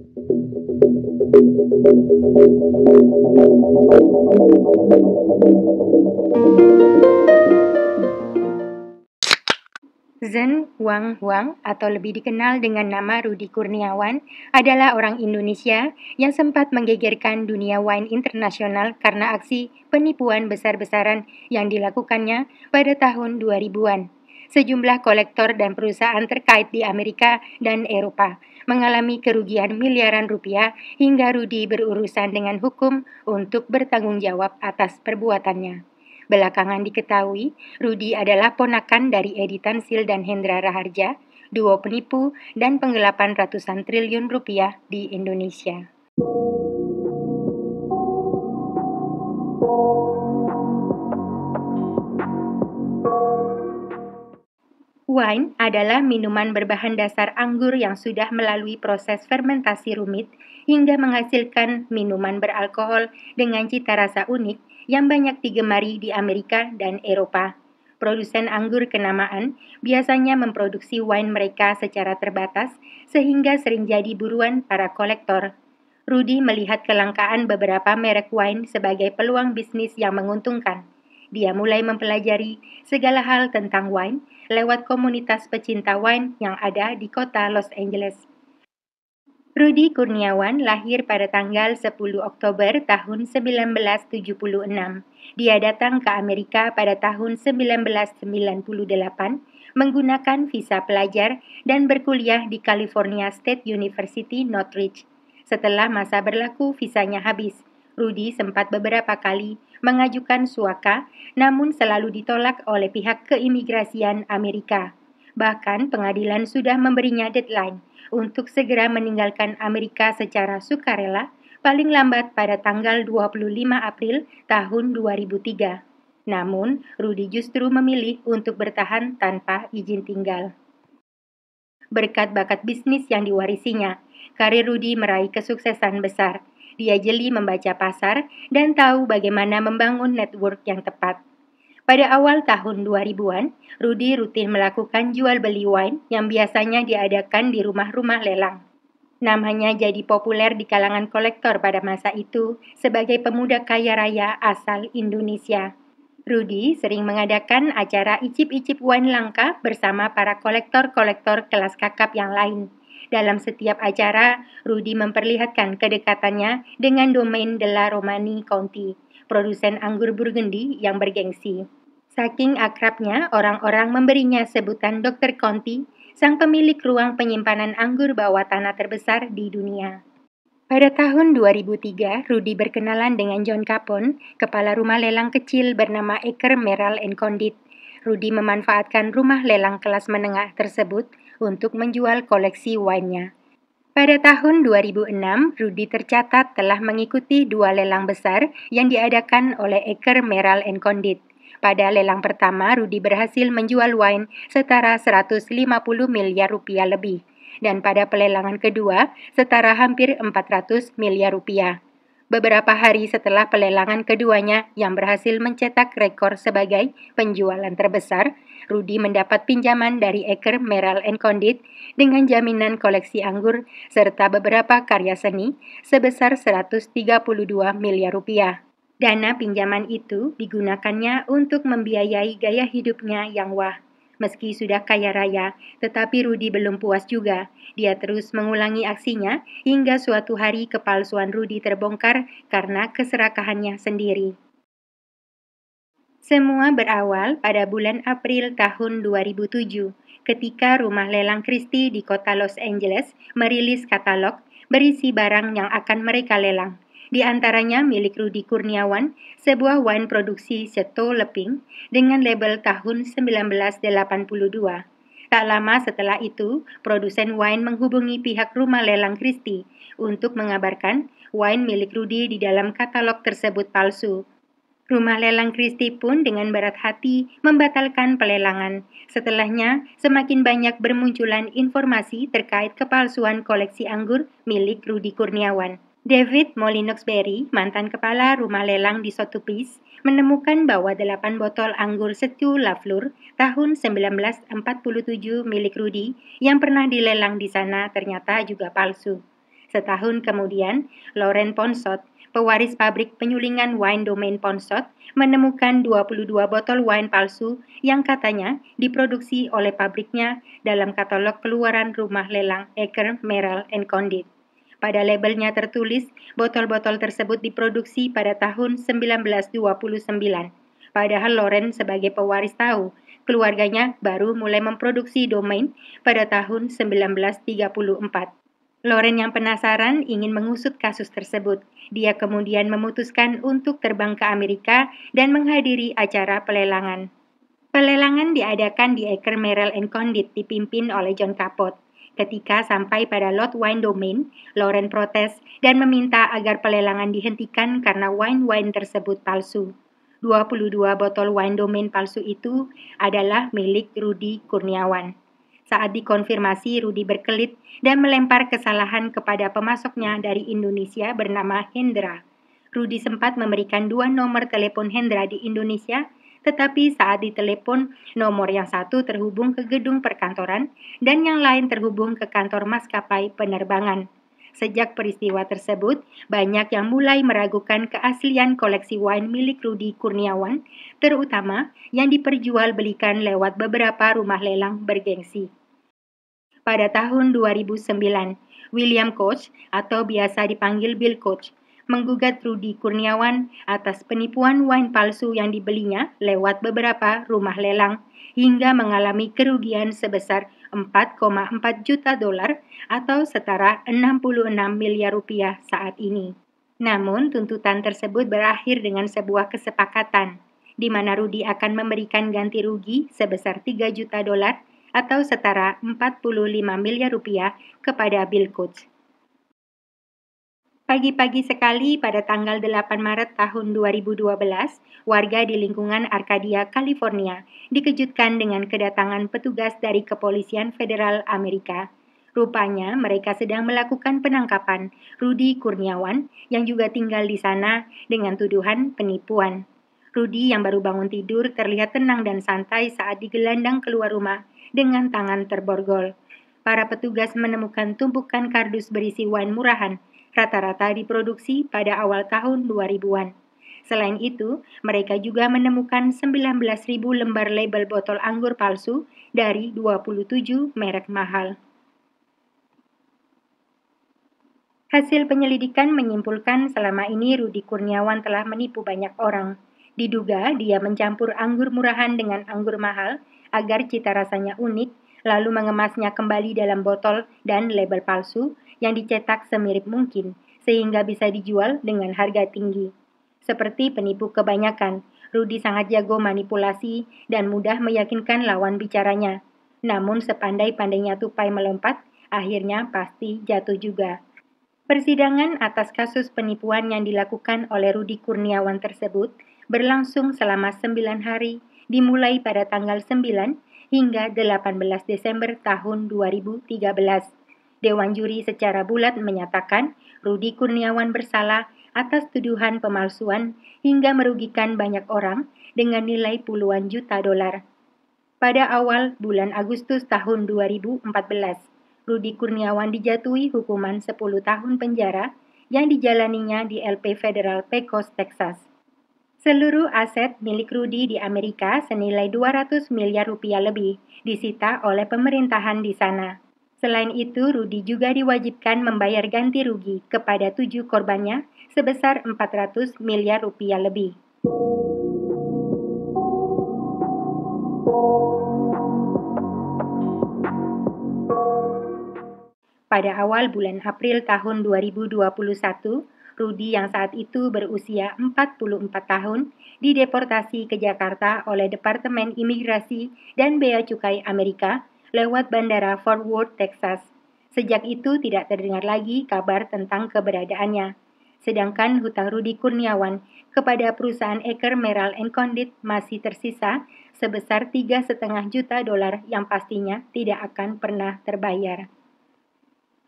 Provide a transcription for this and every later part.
Zhen Huang atau lebih dikenal dengan nama Rudi Kurniawan adalah orang Indonesia yang sempat menggegerkan dunia wine internasional karena aksi penipuan besar-besaran yang dilakukannya pada tahun 2000-an. Sejumlah kolektor dan perusahaan terkait di Amerika dan Eropa mengalami kerugian miliaran rupiah hingga Rudi berurusan dengan hukum untuk bertanggung jawab atas perbuatannya. Belakangan diketahui, Rudi adalah ponakan dari Edi Tansil dan Hendra Raharja, duo penipu dan penggelapan ratusan triliun rupiah di Indonesia. Wine adalah minuman berbahan dasar anggur yang sudah melalui proses fermentasi rumit hingga menghasilkan minuman beralkohol dengan cita rasa unik yang banyak digemari di Amerika dan Eropa. Produsen anggur kenamaan biasanya memproduksi wine mereka secara terbatas sehingga sering jadi buruan para kolektor. Rudi melihat kelangkaan beberapa merek wine sebagai peluang bisnis yang menguntungkan. Dia mulai mempelajari segala hal tentang wine lewat komunitas pecinta wine yang ada di kota Los Angeles. Rudi Kurniawan lahir pada tanggal 10 Oktober tahun 1976. Dia datang ke Amerika pada tahun 1998 menggunakan visa pelajar dan berkuliah di California State University Northridge. Setelah masa berlaku visanya habis, Rudi sempat beberapa kali mengajukan suaka, namun selalu ditolak oleh pihak keimigrasian Amerika. Bahkan pengadilan sudah memberinya deadline untuk segera meninggalkan Amerika secara sukarela, paling lambat pada tanggal 25 April tahun 2003. Namun, Rudi justru memilih untuk bertahan tanpa izin tinggal. Berkat bakat bisnis yang diwarisinya, karir Rudi meraih kesuksesan besar. Dia jeli membaca pasar dan tahu bagaimana membangun network yang tepat. Pada awal tahun 2000-an, Rudi rutin melakukan jual beli wine yang biasanya diadakan di rumah-rumah lelang. Namanya jadi populer di kalangan kolektor pada masa itu sebagai pemuda kaya raya asal Indonesia. Rudi sering mengadakan acara icip-icip wine langka bersama para kolektor-kolektor kelas kakap yang lain. Dalam setiap acara, Rudi memperlihatkan kedekatannya dengan Domaine de la Romanée Conti, produsen anggur Burgundy yang bergengsi. Saking akrabnya, orang-orang memberinya sebutan Dr. Conti, sang pemilik ruang penyimpanan anggur bawah tanah terbesar di dunia. Pada tahun 2003, Rudi berkenalan dengan John Capone, kepala rumah lelang kecil bernama Eker Merall & Condit. Rudi memanfaatkan rumah lelang kelas menengah tersebut untuk menjual koleksi wine-nya. Pada tahun 2006, Rudi tercatat telah mengikuti 2 lelang besar yang diadakan oleh Eker Merall & Condit. Pada lelang pertama, Rudi berhasil menjual wine setara 150 miliar rupiah lebih. Dan pada pelelangan kedua, setara hampir 400 miliar rupiah. Beberapa hari setelah pelelangan keduanya yang berhasil mencetak rekor sebagai penjualan terbesar, Rudi mendapat pinjaman dari Eker Merall & Condit dengan jaminan koleksi anggur serta beberapa karya seni sebesar 132 miliar rupiah. Dana pinjaman itu digunakannya untuk membiayai gaya hidupnya yang wah. Meski sudah kaya raya, tetapi Rudi belum puas juga. Dia terus mengulangi aksinya hingga suatu hari kepalsuan Rudi terbongkar karena keserakahannya sendiri. Semua berawal pada bulan April tahun 2007, ketika rumah lelang Christie di kota Los Angeles merilis katalog berisi barang yang akan mereka lelang. Di antaranya milik Rudi Kurniawan, sebuah wine produksi Chateau Leping dengan label tahun 1982. Tak lama setelah itu, produsen wine menghubungi pihak rumah lelang Christie untuk mengabarkan wine milik Rudi di dalam katalog tersebut palsu. Rumah lelang Christie pun dengan berat hati membatalkan pelelangan. Setelahnya, semakin banyak bermunculan informasi terkait kepalsuan koleksi anggur milik Rudi Kurniawan. David Molinox-Berry, mantan kepala rumah lelang di Sotheby's, menemukan bahwa 8 botol anggur Chateau Lafleur tahun 1947 milik Rudi yang pernah dilelang di sana ternyata juga palsu. Setahun kemudian, Lauren Ponsot, pewaris pabrik penyulingan wine Domaine Ponsot, menemukan 22 botol wine palsu yang katanya diproduksi oleh pabriknya dalam katalog keluaran rumah lelang Aker, Merrell and Condit. Pada labelnya tertulis, botol-botol tersebut diproduksi pada tahun 1929. Padahal Lauren sebagai pewaris tahu, keluarganya baru mulai memproduksi Domaine pada tahun 1934. Lauren yang penasaran ingin mengusut kasus tersebut. Dia kemudian memutuskan untuk terbang ke Amerika dan menghadiri acara pelelangan. Pelelangan diadakan di Aker, Merrell and Condit dipimpin oleh John Cabot. Ketika sampai pada lot wine Domaine, Lauren protes dan meminta agar pelelangan dihentikan karena wine-wine tersebut palsu. 22 botol wine Domaine palsu itu adalah milik Rudy Kurniawan. Saat dikonfirmasi, Rudy berkelit dan melempar kesalahan kepada pemasoknya dari Indonesia bernama Hendra. Rudy sempat memberikan 2 nomor telepon Hendra di Indonesia, tetapi saat ditelepon, nomor yang satu terhubung ke gedung perkantoran dan yang lain terhubung ke kantor maskapai penerbangan. Sejak peristiwa tersebut, banyak yang mulai meragukan keaslian koleksi wine milik Rudy Kurniawan, terutama yang diperjualbelikan lewat beberapa rumah lelang bergengsi. Pada tahun 2009, William Koch atau biasa dipanggil Bill Koch menggugat Rudy Kurniawan atas penipuan wine palsu yang dibelinya lewat beberapa rumah lelang hingga mengalami kerugian sebesar 4,4 juta dolar atau setara 66 miliar rupiah saat ini. Namun, tuntutan tersebut berakhir dengan sebuah kesepakatan, di mana Rudy akan memberikan ganti rugi sebesar 3 juta dolar atau setara 45 miliar rupiah kepada Bill Koch. Pagi-pagi sekali pada tanggal 8 Maret tahun 2012, warga di lingkungan Arcadia, California, dikejutkan dengan kedatangan petugas dari Kepolisian Federal Amerika. Rupanya mereka sedang melakukan penangkapan Rudy Kurniawan yang juga tinggal di sana dengan tuduhan penipuan. Rudy yang baru bangun tidur terlihat tenang dan santai saat digelandang keluar rumah dengan tangan terborgol. Para petugas menemukan tumpukan kardus berisi wine murahan, rata-rata diproduksi pada awal tahun 2000-an. Selain itu, mereka juga menemukan 19.000 lembar label botol anggur palsu dari 27 merek mahal. Hasil penyelidikan menyimpulkan selama ini Rudy Kurniawan telah menipu banyak orang. Diduga dia mencampur anggur murahan dengan anggur mahal agar cita rasanya unik, lalu mengemasnya kembali dalam botol dan label palsu yang dicetak semirip mungkin, sehingga bisa dijual dengan harga tinggi. Seperti penipu kebanyakan, Rudy sangat jago manipulasi dan mudah meyakinkan lawan bicaranya. Namun sepandai-pandainya tupai melompat, akhirnya pasti jatuh juga. Persidangan atas kasus penipuan yang dilakukan oleh Rudy Kurniawan tersebut berlangsung selama 9 hari, dimulai pada tanggal 9 hingga 18 Desember tahun 2013. Dewan juri secara bulat menyatakan Rudy Kurniawan bersalah atas tuduhan pemalsuan hingga merugikan banyak orang dengan nilai puluhan juta dolar. Pada awal bulan Agustus tahun 2014, Rudy Kurniawan dijatuhi hukuman 10 tahun penjara yang dijalaninya di LP Federal Pecos, Texas. Seluruh aset milik Rudy di Amerika senilai 200 miliar rupiah lebih disita oleh pemerintahan di sana. Selain itu, Rudy juga diwajibkan membayar ganti rugi kepada 7 korbannya sebesar 400 miliar rupiah lebih. Pada awal bulan April tahun 2021, Rudy yang saat itu berusia 44 tahun dideportasi ke Jakarta oleh Departemen Imigrasi dan Bea Cukai Amerika lewat Bandara Fort Worth, Texas. Sejak itu tidak terdengar lagi kabar tentang keberadaannya. Sedangkan hutang Rudy Kurniawan kepada perusahaan Aker, Merrell and Condit masih tersisa sebesar 3,5 juta dolar yang pastinya tidak akan pernah terbayar.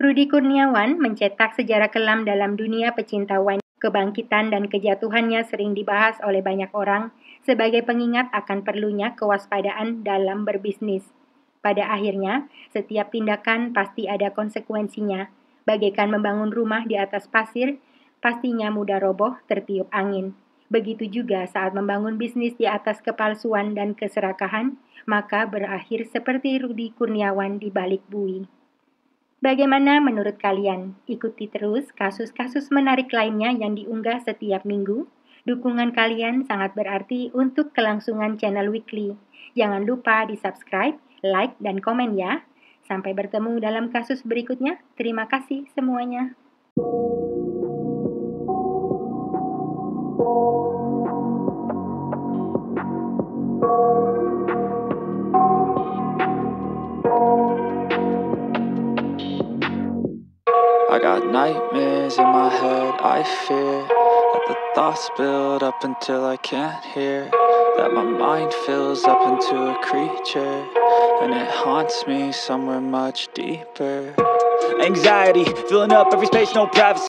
Rudy Kurniawan mencetak sejarah kelam dalam dunia pecinta wine. Kebangkitan dan kejatuhannya sering dibahas oleh banyak orang sebagai pengingat akan perlunya kewaspadaan dalam berbisnis. Pada akhirnya, setiap tindakan pasti ada konsekuensinya. Bagaikan membangun rumah di atas pasir, pastinya mudah roboh tertiup angin. Begitu juga saat membangun bisnis di atas kepalsuan dan keserakahan, maka berakhir seperti Rudi Kurniawan di balik bui. Bagaimana menurut kalian? Ikuti terus kasus-kasus menarik lainnya yang diunggah setiap minggu. Dukungan kalian sangat berarti untuk kelangsungan channel Weekly. Jangan lupa di-subscribe, like, dan komen ya. Sampai bertemu dalam kasus berikutnya. Terima kasih semuanya. I got nightmares in my head, I fear that the thoughts build up until I can't hear, that my mind fills up into a creature, and it haunts me somewhere much deeper. Anxiety, filling up every space, no privacy.